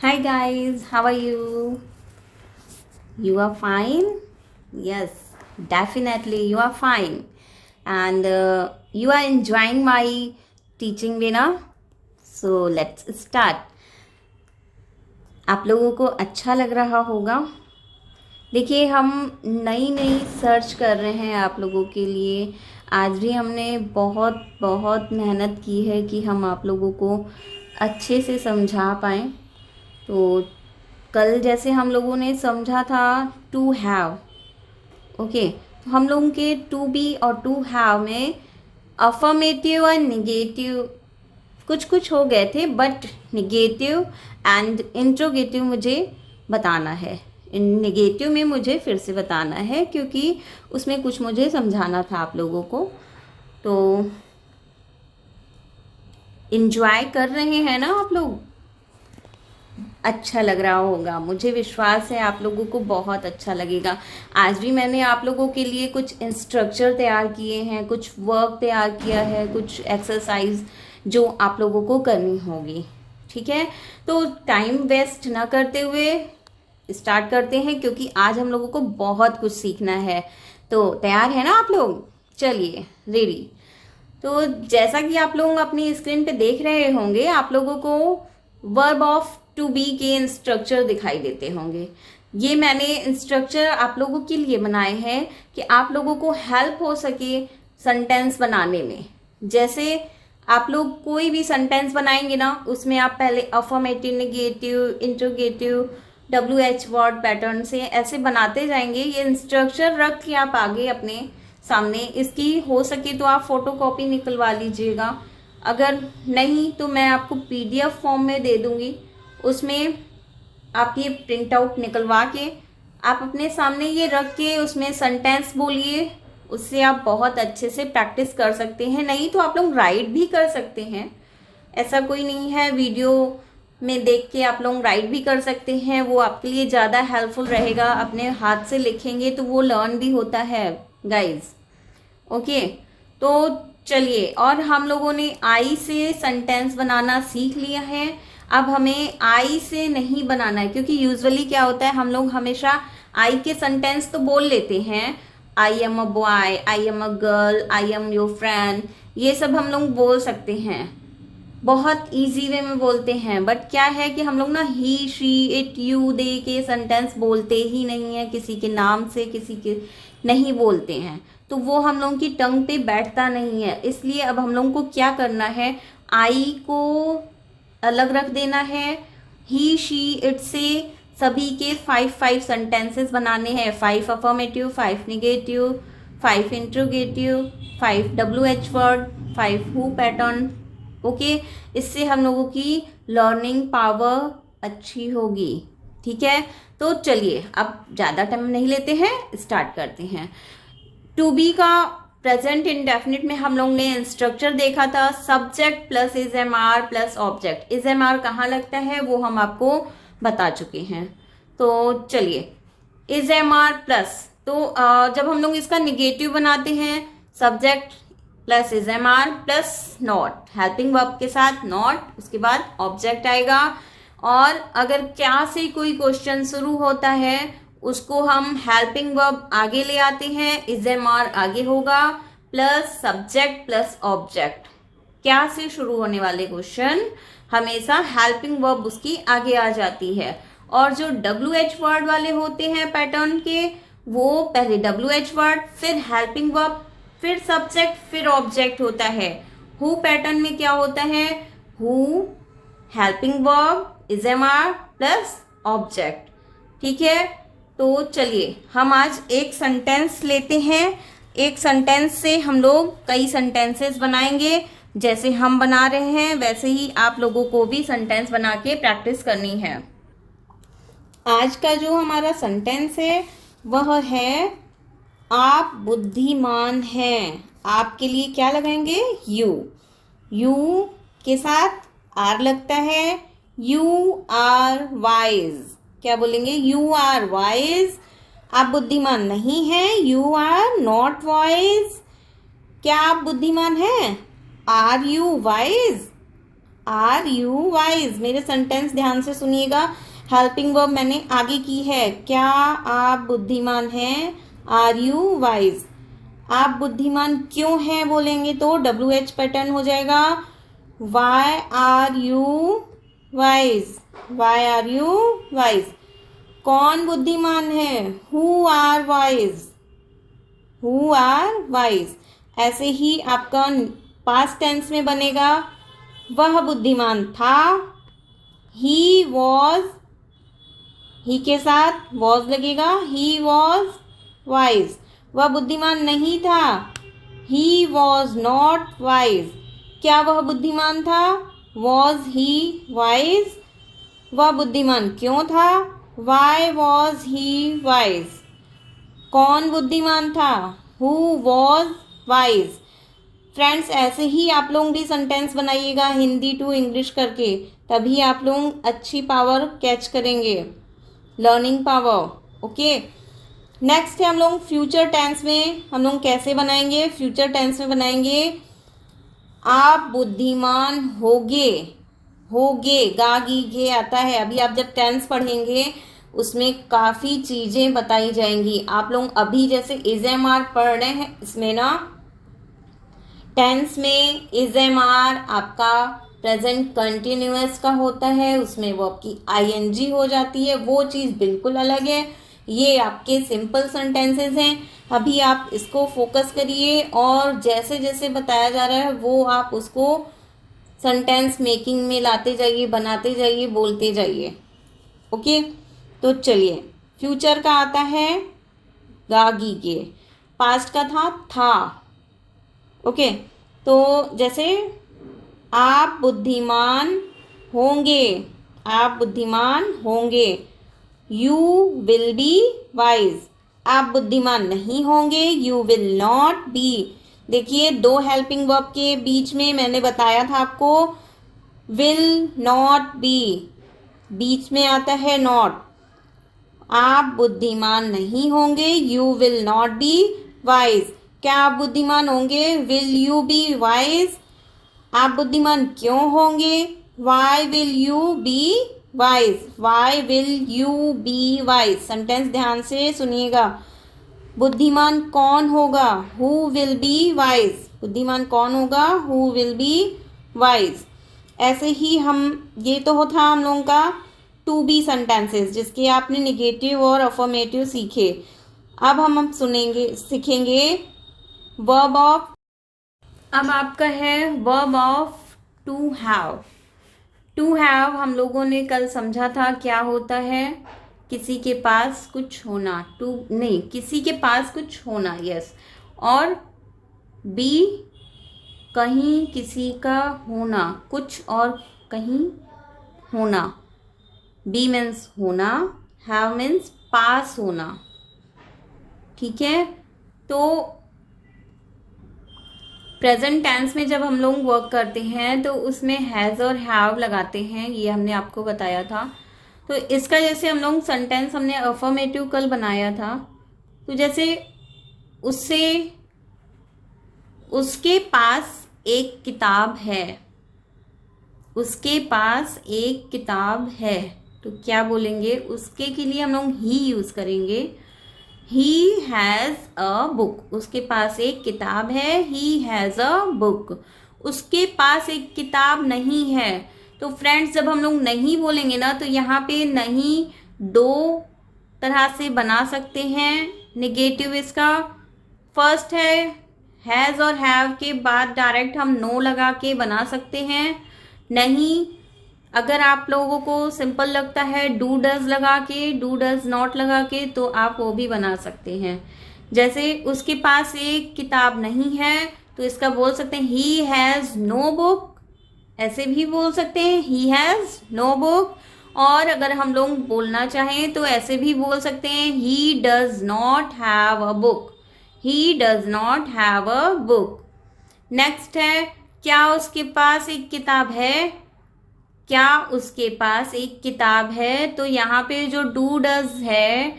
Hi guys, how are you? You are fine? Yes, definitely you are fine. And you are enjoying my teaching way now? So let's start. आप लोगों को अच्छा लग रहा होगा। देखिए हम नई नई सर्च कर रहे हैं आप लोगों के लिए। आज भी हमने बहुत बहुत मेहनत की है कि हम आप लोगों को अच्छे से समझा पाएँ। तो कल जैसे हम लोगों ने समझा था टू हैव, ओके, तो हम लोगों के टू बी और टू हैव में अफर्मेटिव और निगेटिव कुछ कुछ हो गए थे, बट निगेटिव एंड इंट्रोगेटिव मुझे बताना है। निगेटिव में मुझे फिर से बताना है क्योंकि उसमें कुछ मुझे समझाना था आप लोगों को। तो इन्जॉय कर रहे हैं ना आप लोग? अच्छा लग रहा होगा, मुझे विश्वास है आप लोगों को बहुत अच्छा लगेगा। आज भी मैंने आप लोगों के लिए कुछ इंस्ट्रक्चर तैयार किए हैं, कुछ वर्क तैयार किया है, कुछ एक्सरसाइज जो आप लोगों को करनी होगी। ठीक है, तो टाइम वेस्ट ना करते हुए स्टार्ट करते हैं क्योंकि आज हम लोगों को बहुत कुछ सीखना है। तो तैयार है ना आप लोग? चलिए, रेडी। तो जैसा कि आप लोग अपनी स्क्रीन पे देख रहे होंगे, आप लोगों को वर्ब ऑफ टू बी के स्ट्रक्चर दिखाई देते होंगे। ये मैंने इंस्ट्रक्चर आप लोगों के लिए बनाए हैं कि आप लोगों को हेल्प हो सके सेंटेंस बनाने में। जैसे आप लोग कोई भी सेंटेंस बनाएंगे ना, उसमें आप पहले affirmative, negative, interrogative, WH word pattern से ऐसे बनाते जाएंगे। ये इंस्ट्रक्चर रख के आप आगे अपने सामने, इसकी हो सके तो आप फोटो कॉपी निकलवा लीजिएगा। अगर नहीं तो मैं आपको PDF फॉर्म में दे दूंगी, उसमें आप ये प्रिंट आउट निकलवा के आप अपने सामने ये रख के उसमें सेंटेंस बोलिए। उससे आप बहुत अच्छे से प्रैक्टिस कर सकते हैं। नहीं तो आप लोग राइट भी कर सकते हैं, ऐसा कोई नहीं है। वीडियो में देख के आप लोग राइट भी कर सकते हैं, वो आपके लिए ज़्यादा हेल्पफुल रहेगा। अपने हाथ से लिखेंगे तो वो लर्न भी होता है गाइज। ओके, तो चलिए, और हम लोगों ने आई से सेंटेंस बनाना सीख लिया है। अब हमें आई से नहीं बनाना है क्योंकि यूजुअली क्या होता है, हम लोग हमेशा आई के सेंटेंस तो बोल लेते हैं। I am a boy, I am a girl, I am your friend, ये सब हम लोग बोल सकते हैं, बहुत इजी वे में बोलते हैं। बट क्या है कि हम लोग ना ही, शी, इट, यू, दे के सेंटेंस बोलते ही नहीं है। किसी के नाम से किसी के नहीं बोलते हैं, तो वो हम लोगों की टंग पे बैठता नहीं है। इसलिए अब हम लोगों को क्या करना है, आई को अलग रख देना है। ही, शी, इट से सभी के 5 सेंटेंसेस बनाने हैं। 5 affirmative, 5 negative, 5 interrogative, 5 WH word, 5 who pattern. Okay, इससे हम लोगों की लर्निंग पावर अच्छी होगी। ठीक है, तो चलिए अब ज़्यादा टाइम नहीं लेते हैं, स्टार्ट करते हैं। टू बी का प्रेजेंट इंडेफिनिट में हम लोग ने स्ट्रक्चर देखा था, subject plus is am are plus object. Is am are कहाँ लगता है वो हम आपको बता चुके हैं। तो चलिए, इज एम आर प्लस, तो जब हम लोग इसका निगेटिव बनाते हैं, subject plus is am are plus not, helping verb के साथ नॉट, उसके बाद ऑब्जेक्ट आएगा। और अगर क्या से कोई क्वेश्चन शुरू होता है, उसको हम हेल्पिंग वर्ब आगे ले आते हैं, इज एम आर आगे होगा, प्लस सब्जेक्ट प्लस ऑब्जेक्ट। क्या से शुरू होने वाले क्वेश्चन हमेशा हेल्पिंग वर्ब उसकी आगे आ जाती है। और जो WH वर्ड वाले होते हैं पैटर्न के, वो पहले WH वर्ड, फिर हेल्पिंग वर्ब, फिर सब्जेक्ट, फिर ऑब्जेक्ट होता है। हु पैटर्न में क्या होता है, who, helping verb, is am are plus object. ठीक है, तो चलिए हम आज एक सेंटेंस लेते हैं। एक सेंटेंस से हम लोग कई सेंटेंसेस बनाएंगे। जैसे हम बना रहे हैं वैसे ही आप लोगों को भी सेंटेंस बना के प्रैक्टिस करनी है। आज का जो हमारा सेंटेंस है वह है, आप बुद्धिमान हैं। आपके लिए क्या लगाएंगे, यू। यू के साथ आर लगता है, यू आर वाइज। क्या बोलेंगे, यू आर वाइज। आप बुद्धिमान नहीं हैं, यू आर नॉट वाइज। क्या आप बुद्धिमान हैं, are you wise? Are you wise? मेरे सेंटेंस ध्यान से सुनिएगा। हेल्पिंग वर्ब मैंने आगे की है। क्या आप बुद्धिमान हैं? Are you wise? आप बुद्धिमान क्यों हैं बोलेंगे तो WH पैटर्न हो जाएगा। Why are you wise? Why are you wise? कौन बुद्धिमान है? Who are wise? Who are wise? ऐसे ही आपका पास्ट टेंस में बनेगा, वह बुद्धिमान था। ही वॉज, ही के साथ वॉज लगेगा, ही वॉज वाइज। वह बुद्धिमान नहीं था, ही वॉज नॉट वाइज। क्या वह बुद्धिमान था? Was he wise? वह बुद्धिमान क्यों था? Why was he wise? कौन बुद्धिमान था? Who was wise? फ्रेंड्स, ऐसे ही आप लोग भी सेंटेंस बनाइएगा हिंदी टू इंग्लिश करके, तभी आप लोग अच्छी पावर कैच करेंगे, लर्निंग पावर। ओके, नेक्स्ट है हम लोग फ्यूचर टेंस में हम लोग कैसे बनाएंगे। फ्यूचर टेंस में बनाएंगे आप बुद्धिमान होगे। होगे गा गी घे आता है। अभी आप जब टेंस पढ़ेंगे उसमें काफ़ी चीज़ें बताई जाएंगी। आप लोग अभी जैसे इज एम आर पढ़ रहे हैं, इसमें ना टेंस में इज एम आर आपका प्रेजेंट कंटिन्यूअस का होता है, उसमें वो आपकी ING हो जाती है, वो चीज़ बिल्कुल अलग है। ये आपके सिंपल सेंटेंसेस हैं। अभी आप इसको फोकस करिए और जैसे जैसे बताया जा रहा है वो आप उसको सेंटेंस मेकिंग में लाते जाइए, बनाते जाइए, बोलते जाइए। ओके, तो चलिए, फ्यूचर का आता है गागी के, पास्ट का था। ओके, तो जैसे आप बुद्धिमान होंगे, आप बुद्धिमान होंगे। You will be wise. आप बुद्धिमान नहीं होंगे, यू विल नॉट बी। देखिए, दो हेल्पिंग वर्ब के बीच में मैंने बताया था आपको, विल नॉट बी, बीच में आता है नॉट। आप बुद्धिमान नहीं होंगे, you will not be wise. क्या आप बुद्धिमान होंगे? Will you be wise? आप बुद्धिमान क्यों होंगे? Why will you be wise? Why will you be wise? Sentence ध्यान से सुनिएगा। बुद्धिमान कौन होगा? Who will be wise? बुद्धिमान कौन होगा? Who will be wise? ऐसे ही हम, ये तो होता हम लोगों का टू बी सेंटेंसेस, जिसके आपने निगेटिव और अफर्मेटिव सीखे। अब हम सुनेंगे, सीखेंगे वर्ब ऑफ। अब आपका है verb of to have. To have हम लोगों ने कल समझा था क्या होता है। किसी के पास कुछ होना, टू नहीं, किसी के पास कुछ होना, यस। और बी, कहीं किसी का होना, कुछ और कहीं होना। बी मीन्स होना, हैव मीन्स पास होना। ठीक है, तो प्रेजेंट टेंस में जब हम लोग वर्क करते हैं तो उसमें हैज़ और हैव लगाते हैं, ये हमने आपको बताया था। तो इसका जैसे हम लोग सेंटेंस हमने अफर्मेटिव कल बनाया था, तो जैसे उससे, उसके पास एक किताब है, उसके पास एक किताब है, तो क्या बोलेंगे? उसके के लिए हम लोग ही यूज़ करेंगे। He has a book. उसके पास एक किताब है, ही हैज़ अ बुक। उसके पास एक किताब नहीं है। तो फ्रेंड्स, जब हम लोग नहीं बोलेंगे ना, तो यहाँ पे नहीं दो तरह से बना सकते हैं निगेटिव इसका। फर्स्ट है हैज़ और हैव के बाद डायरेक्ट हम नो लगा के बना सकते हैं। नहीं, अगर आप लोगों को सिंपल लगता है डू डज लगा के, डू डज नॉट लगा के, तो आप वो भी बना सकते हैं। जैसे उसके पास एक किताब नहीं है, तो इसका बोल सकते हैं ही हैज़ नो बुक। ऐसे भी बोल सकते हैं ही हैज़ नो बुक। और अगर हम लोग बोलना चाहें तो ऐसे भी बोल सकते हैं he does not have a book. He does not have a book. Next है क्या उसके पास एक किताब है? क्या उसके पास एक किताब है? तो यहाँ पे जो डू डज है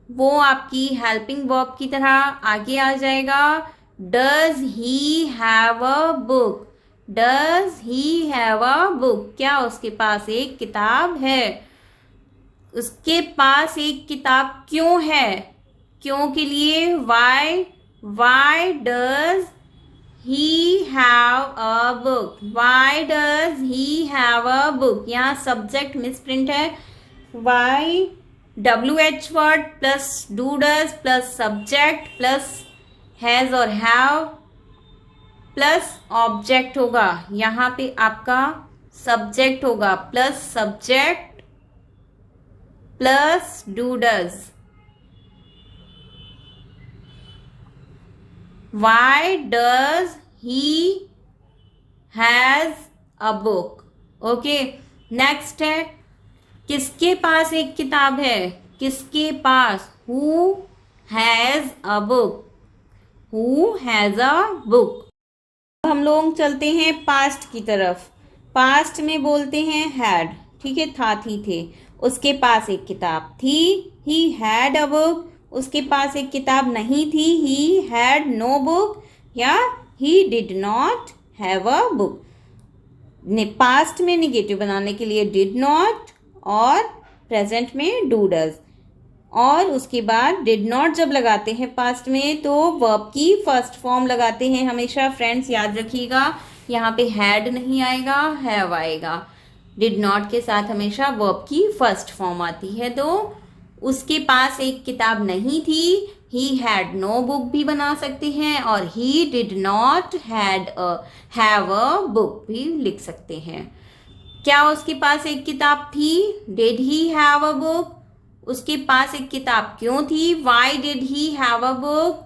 वो आपकी हेल्पिंग वर्ब की तरह आगे आ जाएगा। Does he have a book? Does he have a book? क्या उसके पास एक किताब है? उसके पास एक किताब क्यों है? क्यों के लिए why does he have a book? Why does he have a book? यहाँ सब्जेक्ट मिसप्रिंट है। Why WH word plus do does plus subject plus has और हैव प्लस ऑब्जेक्ट होगा। यहाँ पे आपका सब्जेक्ट होगा plus subject plus do does. Why does he has a book? Okay, next है किसके पास एक किताब है? किसके पास? Who has a book? Who has a book? हम लोग चलते हैं पास्ट की तरफ। पास्ट में बोलते हैं हैड, ठीक है, था थी थे। उसके पास एक किताब थी, ही हैड अ बुक। उसके पास एक किताब नहीं थी, ही हैड नो बुक या he did not have a book. Past में निगेटिव बनाने के लिए डिड नॉट और प्रेजेंट में डू डज। और उसके बाद डिड नॉट जब लगाते हैं पास्ट में तो वर्ब की फर्स्ट फॉर्म लगाते हैं हमेशा। फ्रेंड्स याद रखिएगा, यहाँ पे हैड नहीं आएगा, हैव आएगा। डिड नॉट के साथ हमेशा वर्ब की फर्स्ट फॉर्म आती है। तो उसके पास एक किताब नहीं थी, ही हैड नो बुक भी बना सकते हैं और he did not have a book भी लिख सकते हैं। क्या उसके पास एक किताब थी? Did he have a book? उसके पास एक किताब क्यों थी? Why did he have a book?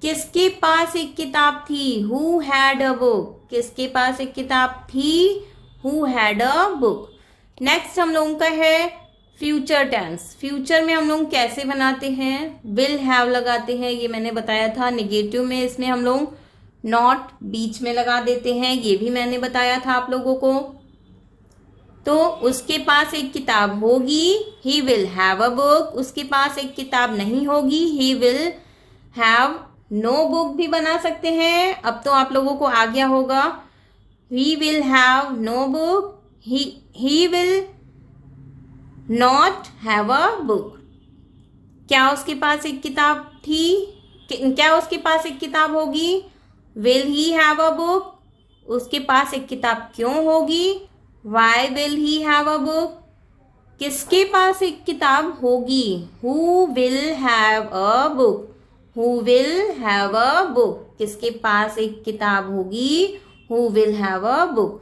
किसके पास एक किताब थी? Who had a book? किसके पास एक किताब थी? Who had a book? Next हम लोगों का है फ्यूचर टेंस। फ्यूचर में हम लोग कैसे बनाते हैं? विल हैव लगाते हैं, ये मैंने बताया था। निगेटिव में इसमें हम लोग नॉट बीच में लगा देते हैं, ये भी मैंने बताया था आप लोगों को। तो उसके पास एक किताब होगी, he will have a book. उसके पास एक किताब नहीं होगी, he will have no book भी बना सकते हैं। अब तो आप लोगों को आ गया होगा, he will have no book, he will not have a book. क्या उसके पास एक किताब थी? क्या उसके पास एक किताब होगी? Will he have a book? उसके पास एक किताब क्यों होगी? Why will he have a book? किसके पास एक किताब होगी? Who will have a book? Who will have a book? किसके पास एक किताब होगी? Who will have a book?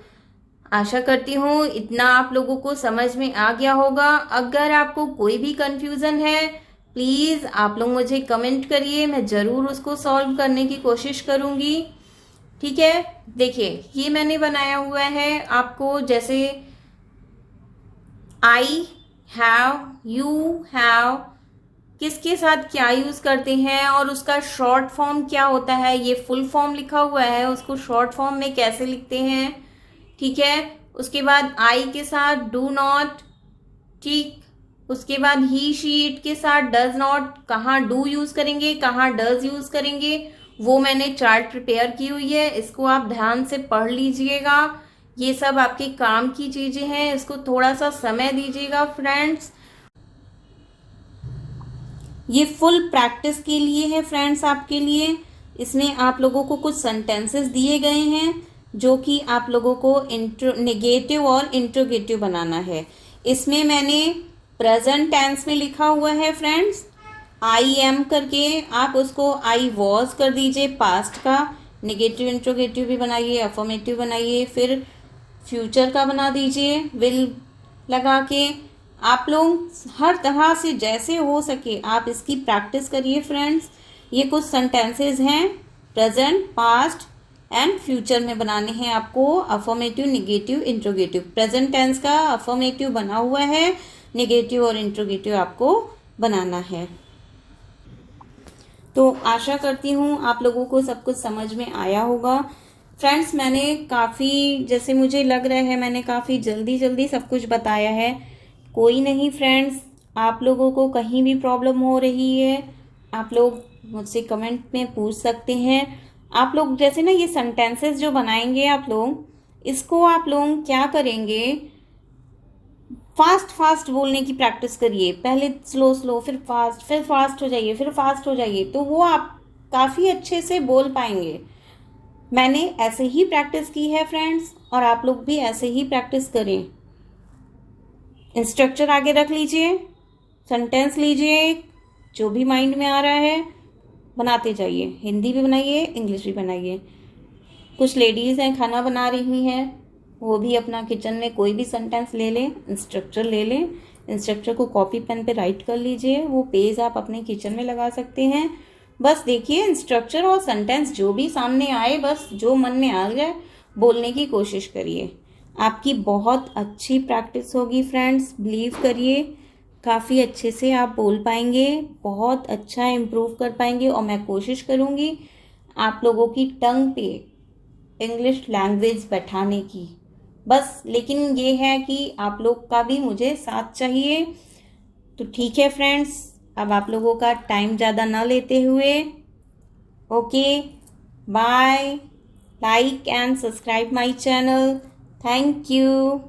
आशा करती हूँ इतना आप लोगों को समझ में आ गया होगा। अगर आपको कोई भी कंफ्यूजन है प्लीज़ आप लोग मुझे कमेंट करिए, मैं ज़रूर उसको सॉल्व करने की कोशिश करूँगी। ठीक है, देखिए ये मैंने बनाया हुआ है आपको, जैसे आई हैव, यू हैव, किसके साथ क्या यूज़ करते हैं और उसका शॉर्ट फॉर्म क्या होता है। ये फुल फॉर्म लिखा हुआ है, उसको शॉर्ट फॉर्म में कैसे लिखते हैं। ठीक है, उसके बाद आई के साथ डू नॉट, ठीक, उसके बाद ही शी इट के साथ डज नॉट, कहाँ डू यूज़ करेंगे कहाँ डज यूज़ करेंगे वो मैंने चार्ट प्रिपेयर की हुई है, इसको आप ध्यान से पढ़ लीजिएगा। ये सब आपके काम की चीज़ें हैं, इसको थोड़ा सा समय दीजिएगा फ्रेंड्स। ये फुल प्रैक्टिस के लिए है फ्रेंड्स आपके लिए। इसमें आप लोगों को कुछ सेंटेंसेस दिए गए हैं जो कि आप लोगों को नेगेटिव और इंट्रोगेटिव बनाना है। इसमें मैंने प्रेजेंट टेंस में लिखा हुआ है फ्रेंड्स, आई एम करके, आप उसको आई वॉज कर दीजिए पास्ट का। नेगेटिव इंट्रोगेटिव भी बनाइए, अफर्मेटिव बनाइए, फिर फ्यूचर का बना दीजिए विल लगा के। आप लोग हर तरह से जैसे हो सके आप इसकी प्रैक्टिस करिए फ्रेंड्स। ये कुछ सेंटेंसेस हैं प्रेजेंट, पास्ट एंड फ्यूचर में बनाने हैं आपको, affirmative, negative, interrogative. Present tense का अफर्मेटिव बना हुआ है, नेगेटिव और इंट्रोगेटिव आपको बनाना है। तो आशा करती हूँ आप लोगों को सब कुछ समझ में आया होगा फ्रेंड्स। मैंने काफ़ी, जैसे मुझे लग रहा है मैंने काफ़ी जल्दी जल्दी सब कुछ बताया है। कोई नहीं फ्रेंड्स, आप लोगों को कहीं भी प्रॉब्लम हो रही है आप लोग मुझसे कमेंट में पूछ सकते हैं। आप लोग जैसे ना ये सेंटेंसेस जो बनाएंगे आप लोग, इसको आप लोग क्या करेंगे, फास्ट फास्ट बोलने की प्रैक्टिस करिए। पहले स्लो स्लो, फिर फास्ट हो जाइए, फिर फास्ट हो जाइए, तो वो आप काफ़ी अच्छे से बोल पाएंगे। मैंने ऐसे ही प्रैक्टिस की है फ्रेंड्स, और आप लोग भी ऐसे ही प्रैक्टिस करें। इंस्ट्रक्चर आगे रख लीजिए, सेंटेंस लीजिए, जो भी माइंड में आ रहा है बनाते जाइए। हिंदी भी बनाइए, इंग्लिश भी बनाइए। कुछ लेडीज़ हैं खाना बना रही हैं, वो भी अपना किचन में कोई भी सेंटेंस ले लें, इंस्ट्रक्चर ले लें, इंस्ट्रक्चर को कॉपी पेन पे राइट कर लीजिए। वो पेज आप अपने किचन में लगा सकते हैं। बस देखिए, इंस्ट्रक्चर और सेंटेंस जो भी सामने आए, बस जो मन में आ जाए बोलने की कोशिश करिए। आपकी बहुत अच्छी प्रैक्टिस होगी फ्रेंड्स, बिलीव करिए। काफ़ी अच्छे से आप बोल पाएंगे, बहुत अच्छा इम्प्रूव कर पाएंगे। और मैं कोशिश करूँगी आप लोगों की टंग पे इंग्लिश लैंग्वेज बैठाने की। बस लेकिन ये है कि आप लोग का भी मुझे साथ चाहिए। तो ठीक है फ्रेंड्स, अब आप लोगों का टाइम ज़्यादा ना लेते हुए, okay bye, like and subscribe my channel. Thank you.